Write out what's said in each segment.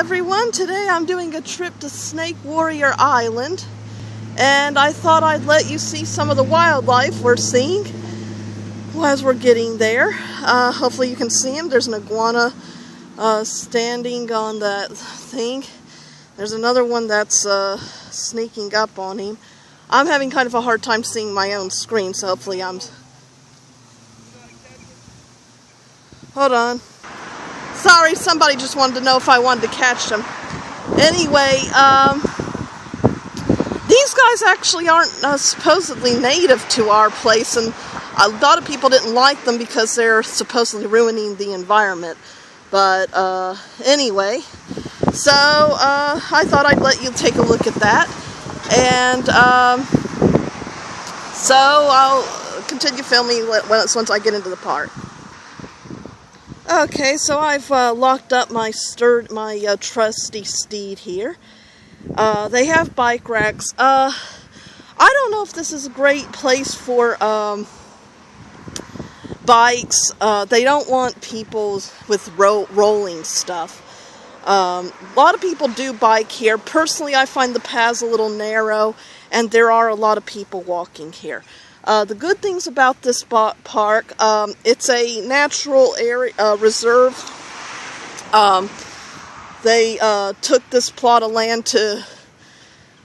everyone, today I'm doing a trip to Snake Warrior Island, and I thought I'd let you see some of the wildlife we're seeing as we're getting there. Hopefully you can see him. There's an iguana standing on that thing. There's another one that's sneaking up on him. I'm having kind of a hard time seeing my own screen, so hopefully I'm... Hold on. Sorry, somebody just wanted to know if I wanted to catch them. Anyway, these guys actually aren't supposedly native to our place, and a lot of people didn't like them because they're supposedly ruining the environment. But anyway, so I thought I'd let you take a look at that, and so I'll continue filming once I get into the park. Okay, so I've locked up my trusty steed here. They have bike racks. I don't know if this is a great place for bikes. They don't want people with rolling stuff. A lot of people do bike here. Personally, I find the paths a little narrow, and there are a lot of people walking here. The good things about this park, it's a natural area reserve. They took this plot of land to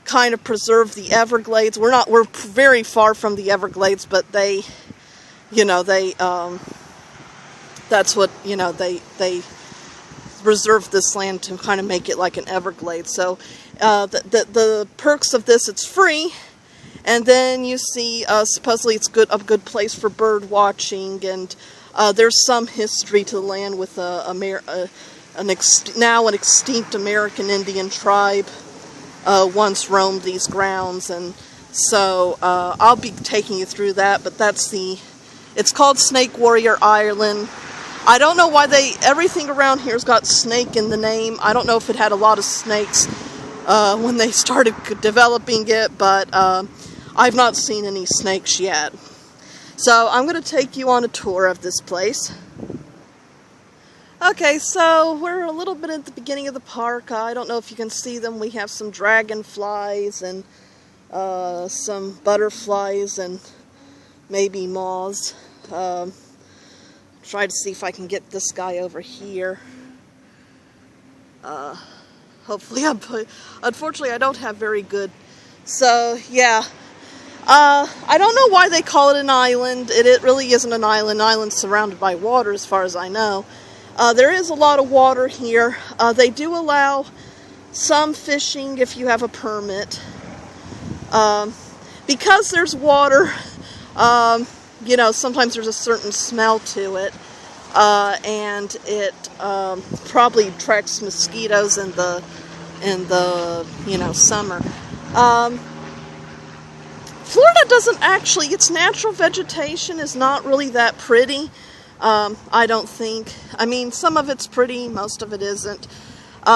kind of preserve the Everglades. We're very far from the Everglades, but they that's what, they reserved this land to kind of make it like an Everglades. So the perks of this, it's free. And then you see, supposedly it's a good place for bird watching, and there's some history to the land with now an extinct American Indian tribe once roamed these grounds, and so I'll be taking you through that. But it's called Snake Warrior Island. I don't know why everything around here's got snake in the name. I don't know if it had a lot of snakes when they started developing it, but I've not seen any snakes yet. So I'm going to take you on a tour of this place. Okay, so we're a little bit at the beginning of the park. I don't know if you can see them. We have some dragonflies and some butterflies and maybe moths. Try to see if I can get this guy over here. Hopefully, unfortunately I don't have very good. So yeah. I don't know why they call it an island. It really isn't an island. An island's surrounded by water, as far as I know. There is a lot of water here. They do allow some fishing if you have a permit. Because there's water, sometimes there's a certain smell to it. And it probably attracts mosquitoes in the summer. Florida doesn't actually, its natural vegetation is not really that pretty, I don't think. I mean, some of it's pretty, most of it isn't.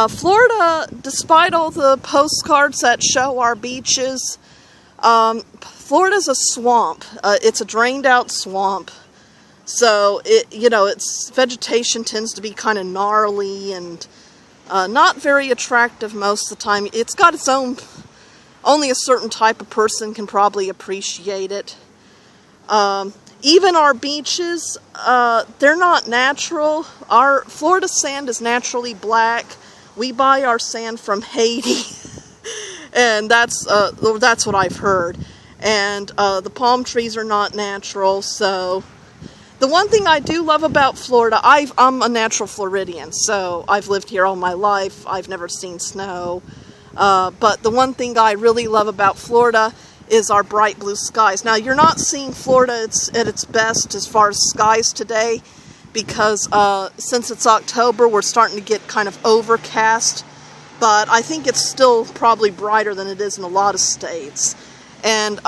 Florida, despite all the postcards that show our beaches, Florida's a swamp. It's a drained out swamp. So, its vegetation tends to be kind of gnarly and not very attractive most of the time. It's got its own... Only a certain type of person can probably appreciate it. Even our beaches, they're not natural. Our Florida sand is naturally black. We buy our sand from Haiti, and that's what I've heard. And the palm trees are not natural. So, the one thing I do love about Florida, I'm a natural Floridian, so I've lived here all my life. I've never seen snow. But the one thing I really love about Florida is our bright blue skies. Now, you're not seeing Florida at its best as far as skies today, because since it's October, we're starting to get kind of overcast. But I think it's still probably brighter than it is in a lot of states. And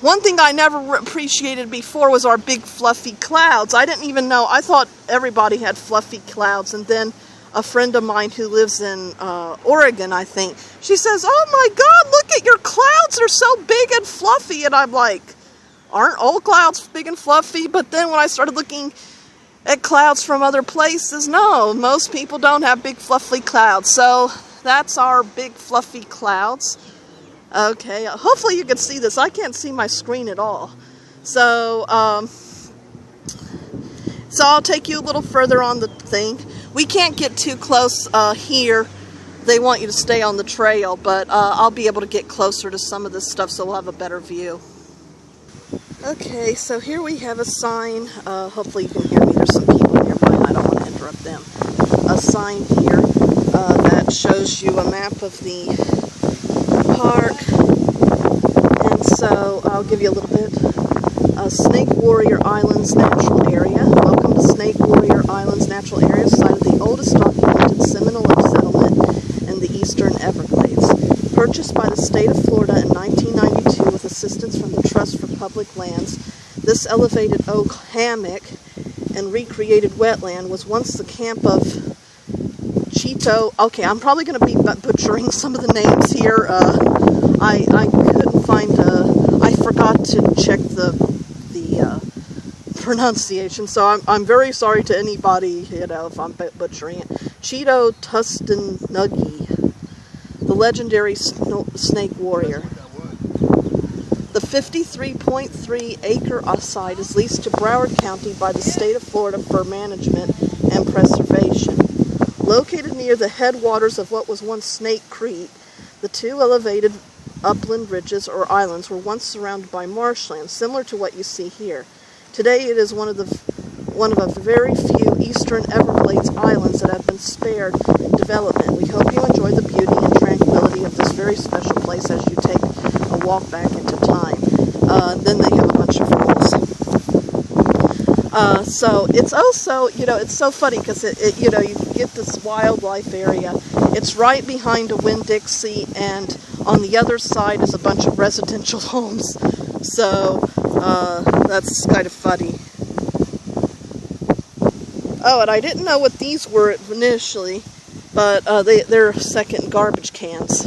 one thing I never appreciated before was our big fluffy clouds. I didn't even know. I thought everybody had fluffy clouds, and then a friend of mine who lives in Oregon, I think, she says, "Oh my God, look at your clouds, they're so big and fluffy." And I'm like, aren't all clouds big and fluffy? But then when I started looking at clouds from other places. No, most people don't have big fluffy clouds. So that's our big fluffy clouds. Okay, hopefully you can see this. I can't see my screen at all. So I'll take you a little further on the thing. We can't get too close here. They want you to stay on the trail, but I'll be able to get closer to some of this stuff so we'll have a better view. Okay, so here we have a sign. Hopefully you can hear me. There's some people nearby and I don't want to interrupt them. A sign here that shows you a map of the park. And so I'll give you a little bit. Snake Warrior Islands Natural Area. Welcome to Snake Warrior Islands Natural Area, site of the oldest documented Seminole settlement in the Eastern Everglades. Purchased by the state of Florida in 1992 with assistance from the Trust for Public Lands, this elevated oak hammock and recreated wetland was once the camp of Cheeto. Okay, I'm probably going to be butchering some of the names here. I couldn't find. I forgot to check the pronunciation, so I'm very sorry to anybody, if I'm butchering it. Cheeto Tustanuggy, the legendary snake warrior. The 53.3 acre site is leased to Broward County by the state of Florida for management and preservation. Located near the headwaters of what was once Snake Creek, the two elevated upland ridges or islands were once surrounded by marshland, similar to what you see here. Today it is one of a very few eastern Everglades islands that have been spared development. We hope you enjoy the beauty and tranquility of this very special place as you take a walk back into time. Then they have a bunch of rules. So it's also, it's so funny because you get this wildlife area. It's right behind a Winn Dixie, and on the other side is a bunch of residential homes. So that's kind of funny. Oh, and I didn't know what these were initially, but they're second garbage cans.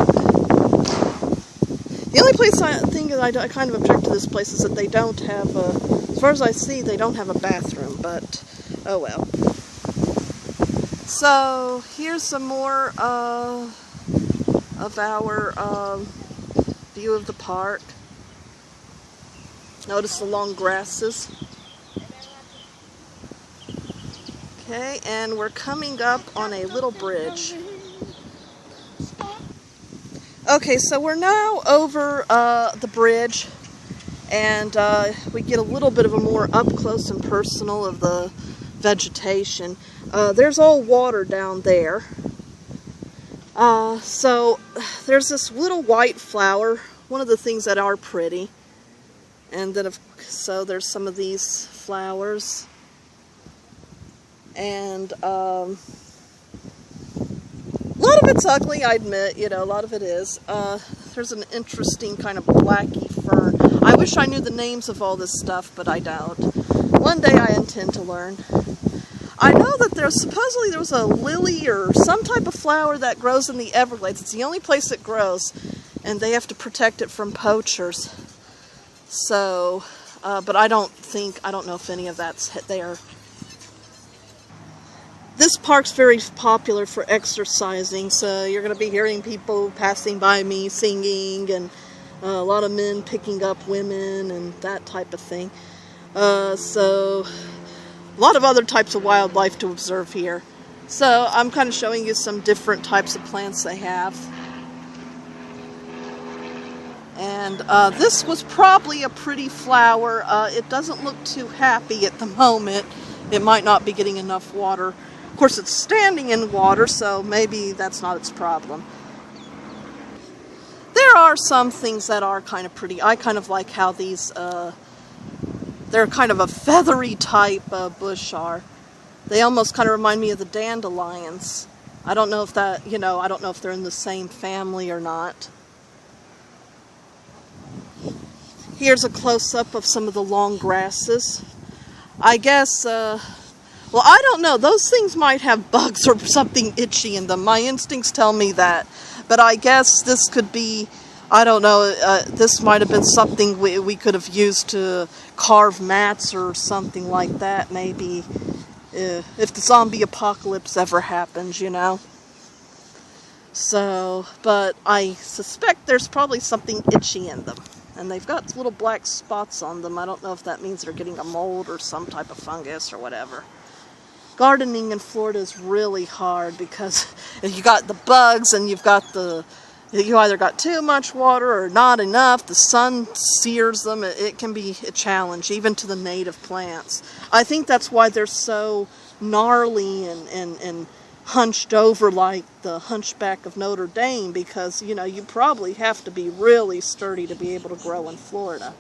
The only place I think that I kind of object to this place is that they don't have, as far as I see, they don't have a bathroom, but oh well. So here's some more of our view of the park. Notice the long grasses. Okay, and we're coming up on a little bridge. Okay, so we're now over the bridge, and we get a little bit of a more up close and personal of the vegetation. There's all water down there. So there's this little white flower, one of the things that are pretty. And then, so there's some of these flowers. And a lot of it's ugly, I admit, a lot of it is. There's an interesting kind of blacky fern. I wish I knew the names of all this stuff, but I don't. One day I intend to learn. I know that supposedly there was a lily or some type of flower that grows in the Everglades. It's the only place it grows, and they have to protect it from poachers. So, but I don't know if any of that's there. This park's very popular for exercising, so you're going to be hearing people passing by me singing, and a lot of men picking up women and that type of thing. So, a lot of other types of wildlife to observe here. So, I'm kind of showing you some different types of plants they have. And this was probably a pretty flower. It doesn't look too happy at the moment. It might not be getting enough water. Of course, it's standing in water, so maybe that's not its problem. There are some things that are kind of pretty. I kind of like how these, they're kind of a feathery type bush are. They almost kind of remind me of the dandelions. I don't know if that, I don't know if they're in the same family or not. Here's a close-up of some of the long grasses. I guess, well, I don't know. Those things might have bugs or something itchy in them. My instincts tell me that. But I guess this could be, I don't know, this might have been something we could have used to carve mats or something like that, maybe. if the zombie apocalypse ever happens, you know. So, but I suspect there's probably something itchy in them. And they've got little black spots on them. I don't know if that means they're getting a mold or some type of fungus or whatever. Gardening in Florida is really hard because you got the bugs and you've got you either got too much water or not enough. The sun sears them. It can be a challenge, even to the native plants. I think that's why they're so gnarly and hunched over like the Hunchback of Notre Dame, because, you know, you probably have to be really sturdy to be able to grow in Florida.